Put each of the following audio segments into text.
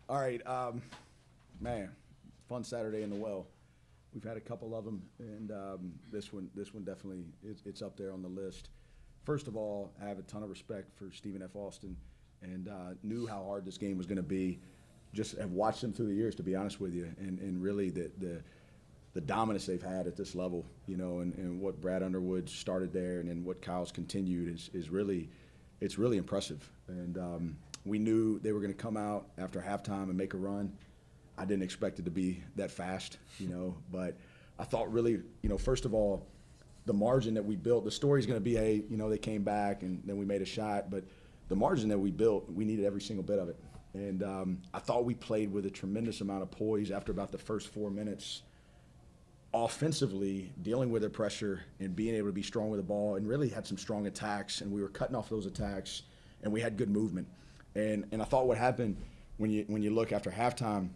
All right, man, fun Saturday in the well. We've had a couple of them, and this one definitely it's up there on the list. First of all, I have a ton of respect for Stephen F. Austin, and knew how hard this game was going to be. Just have watched them through the years, to be honest with you, and really the dominance they've had at this level, and what Brad Underwood started there, and then what Kyle's continued is really, it's really impressive. And we knew they were going to come out after halftime and make a run. I didn't expect it to be that fast, but I thought really, first of all, the margin that we built, the story's going to be, hey, they came back and then we made a shot, but the margin that we built, we needed every single bit of it. And I thought we played with a tremendous amount of poise after about the first 4 minutes, offensively dealing with the pressure and being able to be strong with the ball, and really had some strong attacks, and we were cutting off those attacks, and we had good movement. And I thought what happened when you look after halftime,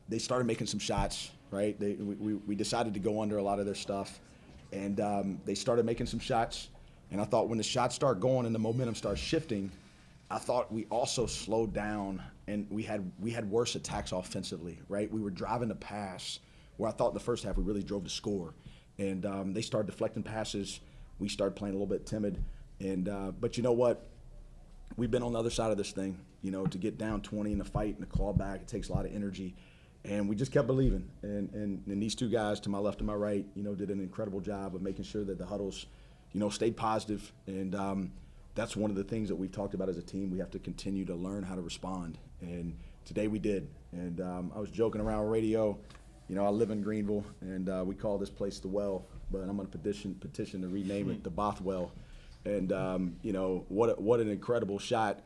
they started making some shots, right? We decided to go under a lot of their stuff, and they started making some shots. And I thought when the shots start going and the momentum starts shifting, I thought we also slowed down, and we had worse attacks offensively, right? We were driving the pass, where I thought in the first half we really drove to score. And they started deflecting passes. We started playing a little bit timid. And but you know what? We've been on the other side of this thing, to get down 20 in the fight and the claw back, it takes a lot of energy. And we just kept believing. And these two guys to my left and my right, did an incredible job of making sure that the huddles, stayed positive. And that's one of the things that we've talked about as a team. We have to continue to learn how to respond. And today we did. And I was joking around radio. I live in Greenville, and we call this place the Well, but I'm going to petition to rename it the Bothwell. And, what an incredible shot.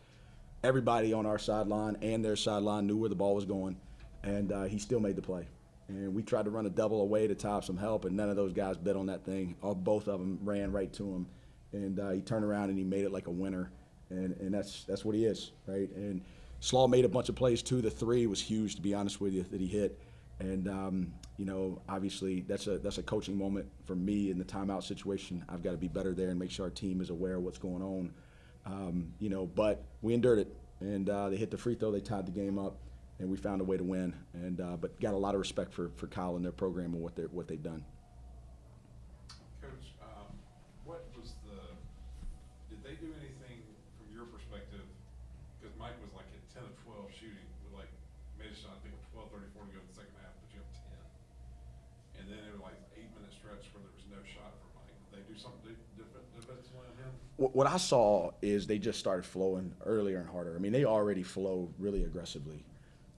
Everybody on our sideline and their sideline knew where the ball was going, and he still made the play. And we tried to run a double away to top some help, and none of those guys bit on that thing. Both of them ran right to him, and he turned around and he made it like a winner. And that's what he is, right? And Slaw made a bunch of plays too. The three was huge, to be honest with you, that he hit. And obviously that's a coaching moment for me in the timeout situation. I've got to be better there and make sure our team is aware of what's going on. But we endured it, and they hit the free throw. They tied the game up, and we found a way to win. And but got a lot of respect for Kyle and their program and what they've done. Coach, what was did they do anything from your perspective? Because Mike was like at 10 of 12 shooting with made a shot, I think, with 12:34 to go in the second half, but you have 10. And then it was like an 8-minute stretch where there was no shot for Mike. Did they do something different defensively on him? What I saw is they just started flowing earlier and harder. I mean, they already flow really aggressively,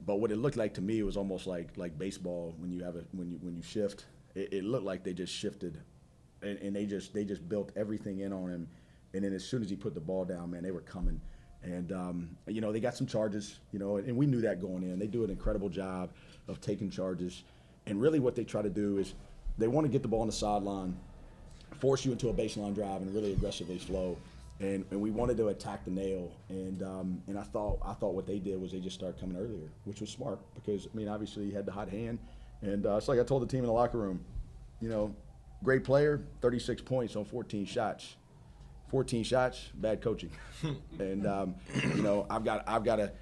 but what it looked like to me was almost like baseball when you shift. It looked like they just shifted, and they just built everything in on him. And then as soon as he put the ball down, man, they were coming. And, they got some charges, and we knew that going in. They do an incredible job of taking charges. And really what they try to do is they want to get the ball on the sideline, force you into a baseline drive, and really aggressively flow. And we wanted to attack the nail. And I thought what they did was they just started coming earlier, which was smart because, obviously he had the hot hand. And it's like I told the team in the locker room, great player, 36 points on 14 shots. 14 shots, bad coaching. And, I've got to,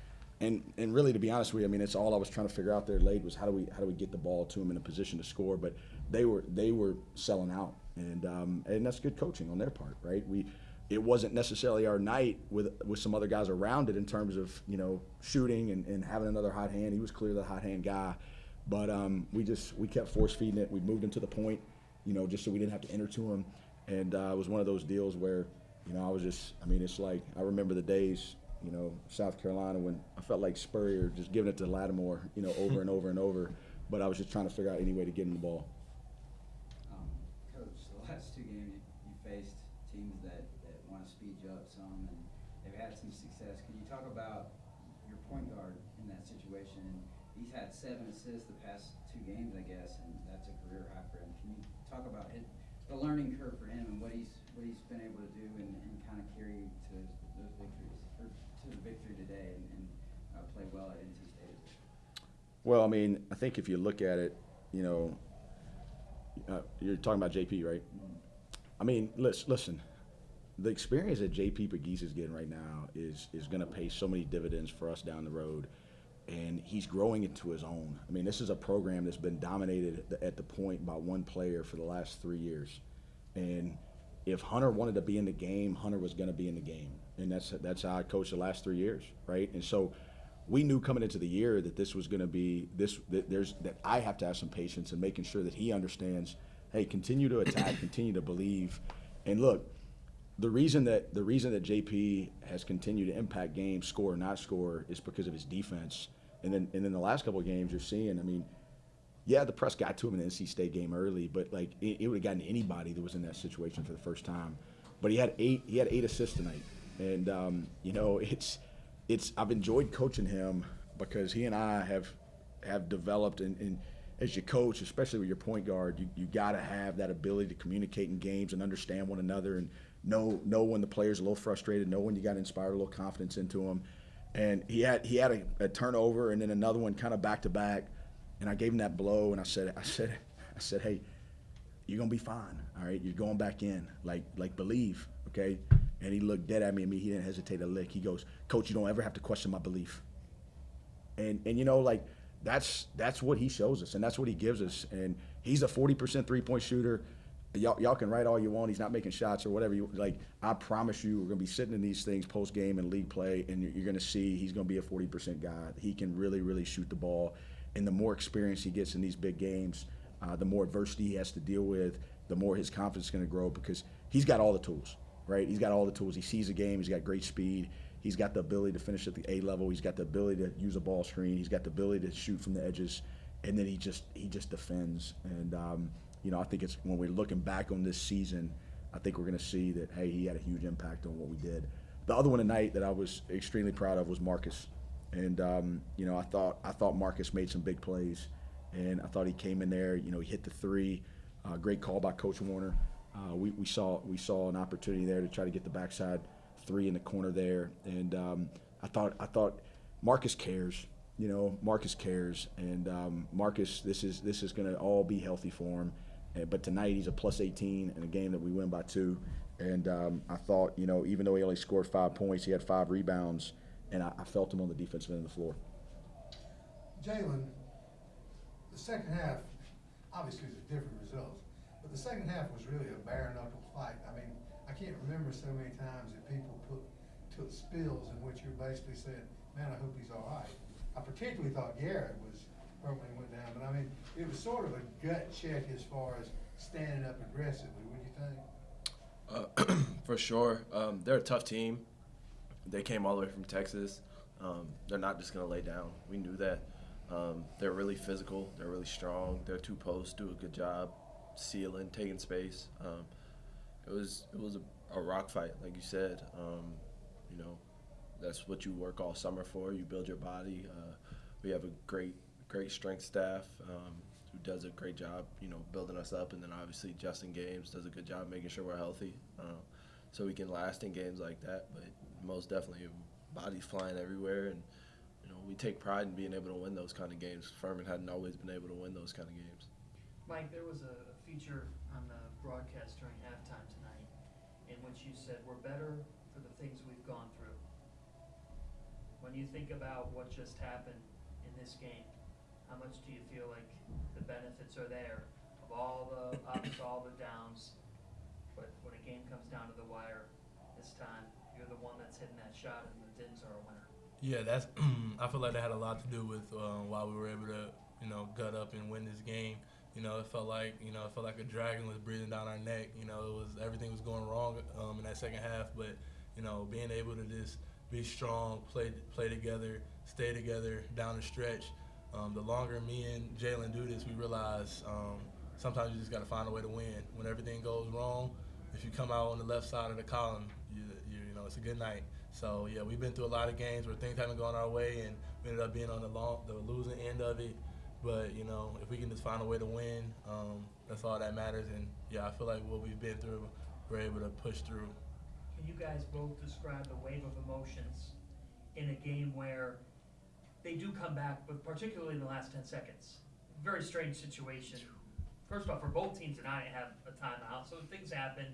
and really to be honest with you, it's all I was trying to figure out there late was how do we get the ball to them in a position to score, but they were selling out, and that's good coaching on their part, right? It wasn't necessarily our night with some other guys around it in terms of, shooting and having another hot hand. He was clearly the hot hand guy, but we kept force feeding it. We moved him to the point, just so we didn't have to enter to him. And it was one of those deals where, I was just, it's like I remember the days, South Carolina when I felt like Spurrier just giving it to Lattimore, over and over and over. But I was just trying to figure out any way to get him the ball. Coach, the last two games you faced teams that want to speed you up some, and they've had some success. Can you talk about your point guard in that situation? And he's had 7 assists the past 2 games, I guess, and that's a career high for him. Can you talk about the learning curve for him and what he's been able to do and kind of carry you to those victories, or to the victory today, and play well at NC State? Well, I think if you look at it, you're talking about JP, right? Listen, the experience that JP Pegues is getting right now is going to pay so many dividends for us down the road. and he's growing into his own. I mean, this is a program that's been dominated at the point by one player for the last 3 years. And if Hunter wanted to be in the game, Hunter was going to be in the game. And that's how I coached the last 3 years, right? And so we knew coming into the year that this was going to be that I have to have some patience in making sure that he understands, hey, continue to attack, continue to believe. And look, the reason that JP has continued to impact games, score or not score, is because of his defense. And then the last couple of games you're seeing, I mean, yeah, the press got to him in the NC State game early, but like it would have gotten anybody that was in that situation for the first time. But he had eight assists tonight, and you know, I've enjoyed coaching him because he and I have developed, and as you coach, especially with your point guard, you got to have that ability to communicate in games and understand one another and know when the player's a little frustrated, know when you got to inspire a little confidence into him. And he had a turnover and then another one kind of back to back, and I gave him that blow and I said, hey, you're gonna be fine, all right? You're going back in, like believe, okay? And he looked dead at me, and he didn't hesitate a lick. He goes, Coach, you don't ever have to question my belief. And you know, like that's what he shows us, and that's what he gives us. And he's a 40% 3-point shooter. Y'all can write all you want. He's not making shots or whatever. I promise you, we're going to be sitting in these things post game and league play, and you're going to see he's going to be a 40% guy. He can really, really shoot the ball. And the more experience he gets in these big games, the more adversity he has to deal with, the more his confidence is going to grow because he's got all the tools, right? He's got all the tools. He sees the game. He's got great speed. He's got the ability to finish at the A level. He's got the ability to use a ball screen. He's got the ability to shoot from the edges, and then he just defends. And you know, I think it's when we're looking back on this season, I think we're going to see that, hey, he had a huge impact on what we did. The other one tonight that I was extremely proud of was Marcus. And, you know, I thought Marcus made some big plays. And I thought he came in there, you know, he hit the three. Great call by Coach Warner. We saw an opportunity there to try to get the backside three in the corner there. And I thought Marcus cares. You know, Marcus cares. And Marcus, this is going to all be healthy for him. But tonight he's a plus 18 in a game that we win by 2. And I thought, you know, even though he only scored 5 points, he had 5 rebounds, and I felt him on the defensive end of the floor. Jalen, the second half, obviously it's a different result, but the second half was really a bare-knuckle fight. I mean, I can't remember so many times that people took spills in which you basically said, man, I hope he's all right. I particularly thought Garrett was probably went down, but I mean, it was sort of a gut check as far as standing up aggressively. What do you think? For sure. They're a tough team. They came all the way from Texas. They're not just going to lay down. We knew that. They're really physical. They're really strong. Their 2 posts do a good job sealing, taking space. It was a rock fight, like you said. You know, that's what you work all summer for. You build your body. We have a great strength staff who does a great job, you know, building us up, and then obviously Justin Games does a good job making sure we're healthy, so we can last in games like that. But most definitely, bodies flying everywhere, and you know, we take pride in being able to win those kind of games. Furman hadn't always been able to win those kind of games. Mike, there was a feature on the broadcast during halftime tonight in which you said we're better for the things we've gone through. When you think about what just happened in this game, how much do you feel like the benefits are there of all the ups, all the downs, but when a game comes down to the wire this time, you're the one that's hitting that shot and the Dins are a winner? Yeah, that's. I feel like that had a lot to do with why we were able to, you know, gut up and win this game. You know, it felt like a dragon was breathing down our neck. You know, everything was going wrong in that second half, but you know, being able to just be strong, play together, stay together down the stretch. The longer me and Jalen do this, we realize sometimes you just got to find a way to win. When everything goes wrong, if you come out on the left side of the column, you know, it's a good night. So yeah, we've been through a lot of games where things haven't gone our way, and we ended up being on the losing end of it. But you know, if we can just find a way to win, that's all that matters. And yeah, I feel like what we've been through, we're able to push through. Can you guys both describe the wave of emotions in a game where they do come back, but particularly in the last 10 seconds? Very strange situation. First off, for both teams, and I have a timeout, so things happen.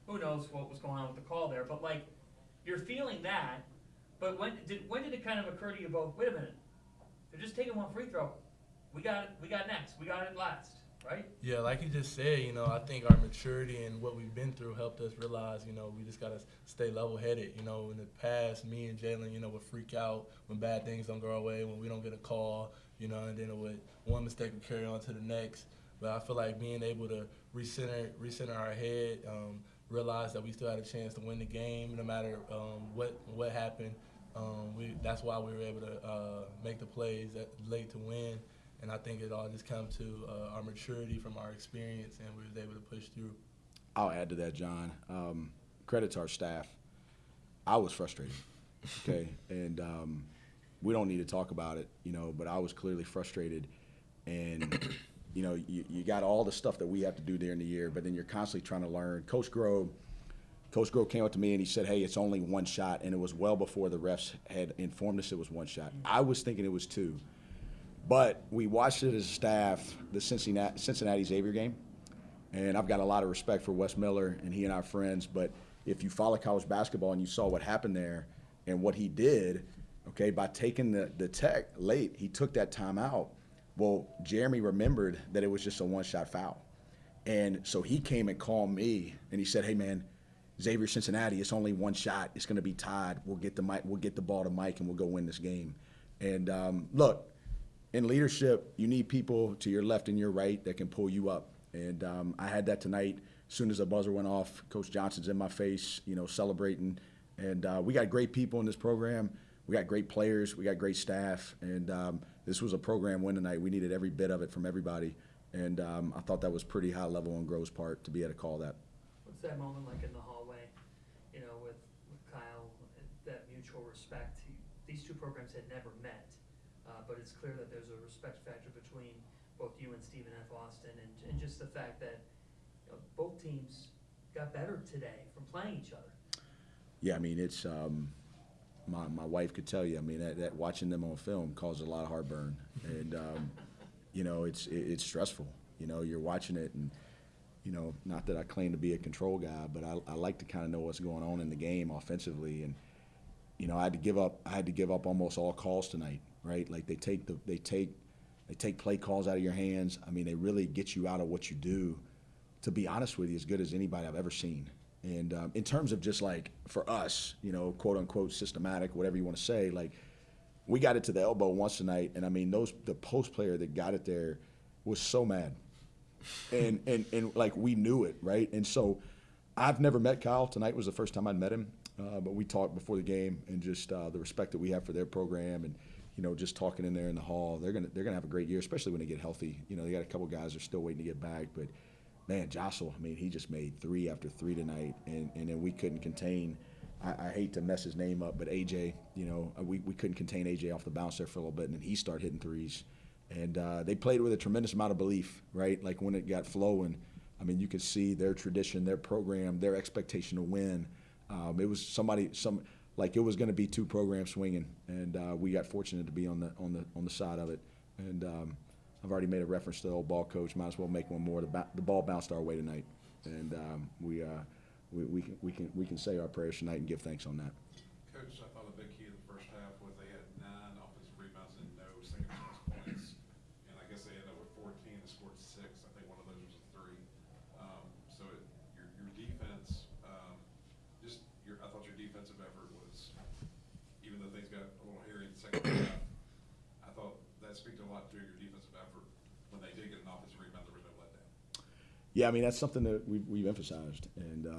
Who knows what was going on with the call there? But like, you're feeling that. But when did it kind of occur to you both? Wait a minute, they're just taking one free throw. We got next. We got it last, right? Yeah, like you just said, I think our maturity and what we've been through helped us realize, we just got to stay level-headed. In the past, me and Jalen, would freak out when bad things don't go our way, when we don't get a call, and then it would, one mistake would carry on to the next. But I feel like being able to recenter our head, realize that we still had a chance to win the game no matter what happened. That's why we were able to make the plays late to win. And I think it all just comes to our maturity from our experience, and we was able to push through. I'll add to that, John. Credit to our staff. I was frustrated, okay? And we don't need to talk about it, but I was clearly frustrated. And, you got all the stuff that we have to do during the year, but then you're constantly trying to learn. Coach Grove came up to me and he said, hey, it's only one shot, and it was well before the refs had informed us it was one shot. I was thinking it was two. But we watched it as a staff, the Cincinnati Xavier game, and I've got a lot of respect for Wes Miller, and he and our friends, but if you follow college basketball and you saw what happened there and what he did, okay, by taking the tech late, he took that timeout. Well, Jeremy remembered that it was just a one-shot foul. And so he came and called me, and he said, hey, man, Xavier Cincinnati, it's only one shot. It's going to be tied. We'll get the ball to Mike, and we'll go win this game. And, look, in leadership, you need people to your left and your right that can pull you up. And I had that tonight. As soon as the buzzer went off, Coach Johnson's in my face, celebrating. And we got great people in this program. We got great players. We got great staff. And this was a program win tonight. We needed every bit of it from everybody. And I thought that was pretty high level on Grove's part to be able to call that. What's that moment like in the hallway, with Kyle, that mutual respect? These two programs had never met. But it's clear that there's a respect factor between both you and Stephen F. Austin, and just the fact that both teams got better today from playing each other. Yeah, it's my wife could tell you. That watching them on film causes a lot of heartburn, and it's stressful. You're watching it, and not that I claim to be a control guy, but I like to kind of know what's going on in the game offensively, and I had to give up almost all calls tonight. Right, like they take play calls out of your hands. They really get you out of what you do. To be honest with you, as good as anybody I've ever seen. And in terms of just like for us, quote unquote systematic, whatever you want to say, like we got it to the elbow once tonight, and the post player that got it there was so mad, and like we knew it, right? And so I've never met Kyle. Tonight was the first time I'd met him, but we talked before the game, and just the respect that we have for their program, and just talking in there in the hall, they're gonna have a great year, especially when they get healthy. They got a couple guys that are still waiting to get back, but man, Jossel, he just made 3 after 3 tonight, and then we couldn't contain. I hate to mess his name up, but AJ, we couldn't contain AJ off the bounce there for a little bit, and then he started hitting threes, and they played with a tremendous amount of belief, right? Like when it got flowing, you could see their tradition, their program, their expectation to win. It was like it was going to be 2 programs swinging, and we got fortunate to be on the side of it. And I've already made a reference to the old ball coach. Might as well make one more. The ball bounced our way tonight, and we can say our prayers tonight and give thanks on that. Coach, I thought a big key in the first half was they had 9 offensive rebounds and no second chance points, and I guess they ended up with 14 and scored 6. I think one of those was a 3. So your defense, I thought your defensive effort was, even though things got a little hairy in the second half, I thought that speaks a lot to your defensive effort. When they did get an offensive rebound, there was no letdown. Yeah, that's something that we've emphasized, and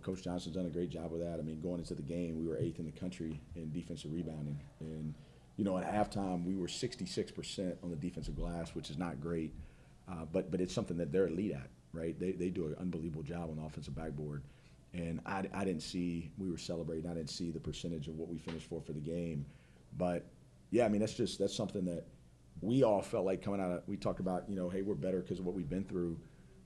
Coach Johnson's done a great job with that. Going into the game, we were 8th in the country in defensive rebounding, and at halftime we were 66% on the defensive glass, which is not great, but it's something that they're elite at, right? They do an unbelievable job on the offensive backboard. And I didn't see, we were celebrating, I didn't see the percentage of what we finished for the game. But, yeah, that's something that we all felt like coming out of, we talked about, hey, we're better because of what we've been through.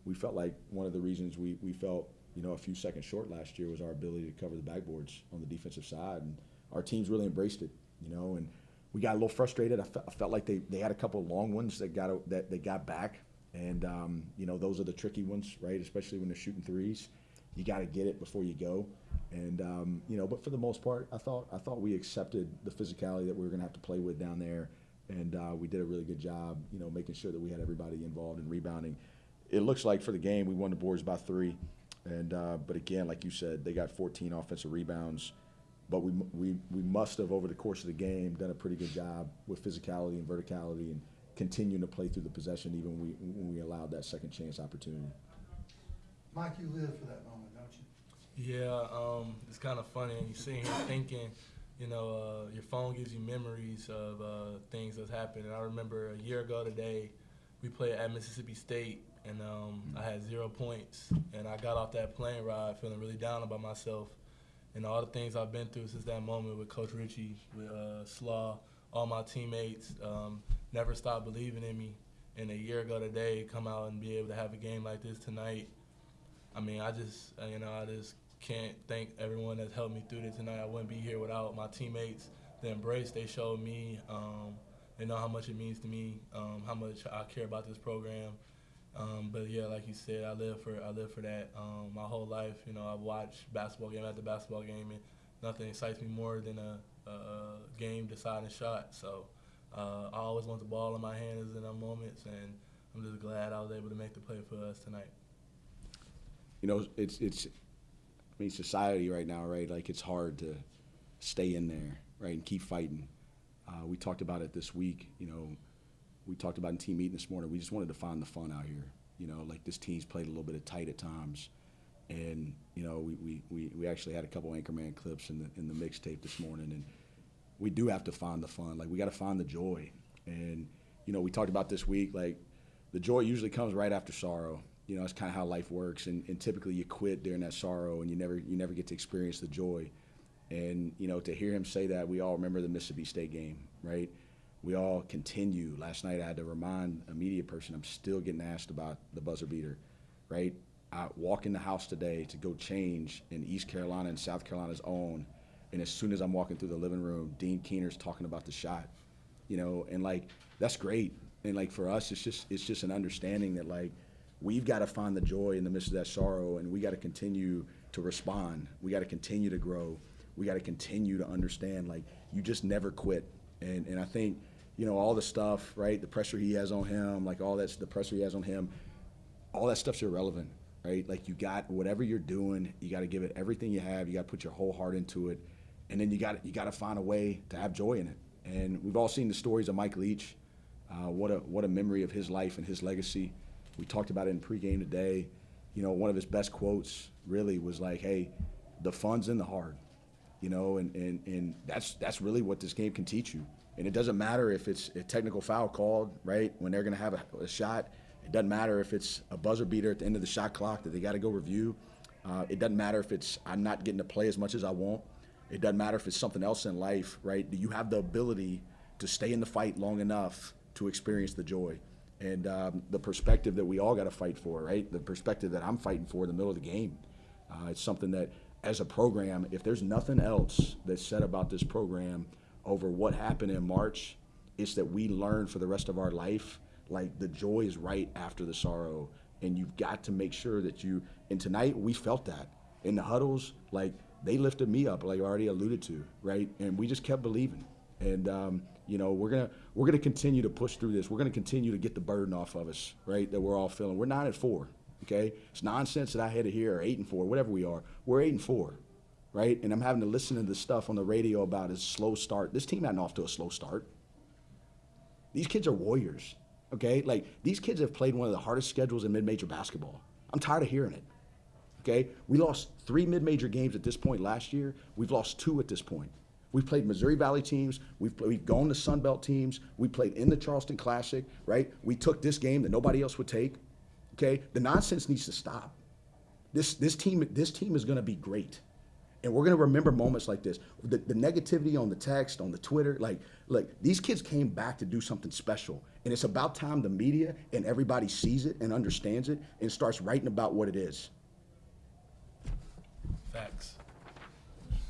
We felt like one of the reasons we felt, a few seconds short last year was our ability to cover the backboards on the defensive side. And our teams really embraced it, and we got a little frustrated. I felt like they had a couple of long ones that they got back. And, those are the tricky ones, right, especially when they're shooting threes. You got to get it before you go, and but for the most part, I thought we accepted the physicality that we were going to have to play with down there, and we did a really good job, making sure that we had everybody involved in rebounding. It looks like for the game we won the boards by 3, and but again, like you said, they got 14 offensive rebounds. But we must have, over the course of the game, done a pretty good job with physicality and verticality and continuing to play through the possession even when we allowed that second chance opportunity. Mike, you live for that moment, don't you? Yeah, it's kind of funny. And you're sitting here thinking, your phone gives you memories of things that's happened. And I remember a year ago today, we played at Mississippi State, and I had 0 points. And I got off that plane ride feeling really down about myself. And all the things I've been through since that moment with Coach Richey, with Slaw, all my teammates, never stopped believing in me. And a year ago today, come out and be able to have a game like this tonight. I mean, I just can't thank everyone that's helped me through this tonight. I wouldn't be here without my teammates. The embrace they showed me, they know how much it means to me, how much I care about this program. But yeah, like you said, I live for that. My whole life, I've watched basketball game after basketball game, and nothing excites me more than a game deciding shot. So I always want the ball in my hands in those moments, and I'm just glad I was able to make the play for us tonight. Society right now, right? Like, it's hard to stay in there, right, and keep fighting. We talked about it this week, We talked about in team meeting this morning. We just wanted to find the fun out here. Like, this team's played a little bit of tight at times, and we actually had a couple Anchorman clips in the mixtape this morning, and we do have to find the fun. Like, we got to find the joy, and we talked about this week. Like, the joy usually comes right after sorrow. It's kind of how life works, and typically you quit during that sorrow, and you never get to experience the joy. And to hear him say that, we all remember the Mississippi State game, right? We all continue. Last night I had to remind a media person I'm still getting asked about the buzzer beater, right? I walk in the house today to go change in East Carolina and South Carolina's own, and as soon as I'm walking through the living room, Dean Keener's talking about the shot, and like, that's great. And like, for us, it's just an understanding that, like, we've got to find the joy in the midst of that sorrow, and we got to continue to respond. We got to continue to grow. We got to continue to understand, like, you just never quit. And I think, all the stuff, right, the pressure he has on him, like, the pressure he has on him, all that stuff's irrelevant, right? Like, you got whatever you're doing, you got to give it everything you have. You got to put your whole heart into it, and then you got to find a way to have joy in it. And we've all seen the stories of Mike Leach. What a memory of his life and his legacy. We talked about it in pregame today. One of his best quotes really was like, "Hey, the fun's in the hard." And that's really what this game can teach you. And it doesn't matter if it's a technical foul called, right, when they're going to have a shot. It doesn't matter if it's a buzzer beater at the end of the shot clock that they got to go review. It doesn't matter if it's I'm not getting to play as much as I want. It doesn't matter if it's something else in life, right? Do you have the ability to stay in the fight long enough to experience the joy? And the perspective that we all got to fight for, right? The perspective that I'm fighting for in the middle of the game. It's something that, as a program, if there's nothing else that's said about this program over what happened in March, it's that we learn for the rest of our life, like, the joy is right after the sorrow. And you've got to make sure that and tonight we felt that. In the huddles, like, they lifted me up, like I already alluded to, right? And we just kept believing. And, we're gonna continue to push through this. We're gonna continue to get the burden off of us, right, that we're all feeling. We're 9-4. Okay, it's nonsense that I had to hear 8-4, whatever we are. We're 8-4, right? And I'm having to listen to the stuff on the radio about a slow start. This team hadn't off to a slow start. These kids are warriors, okay? Like, these kids have played one of the hardest schedules in mid-major basketball. I'm tired of hearing it, okay? We lost 3 mid-major games at this point last year. We've lost 2 at this point. We've played Missouri Valley teams. We've gone to Sun Belt teams. We played in the Charleston Classic, right? We took this game that nobody else would take. Okay, the nonsense needs to stop. This team is going to be great, and we're going to remember moments like this. The negativity on the text, on the Twitter, like these kids came back to do something special, and it's about time the media and everybody sees it and understands it and starts writing about what it is.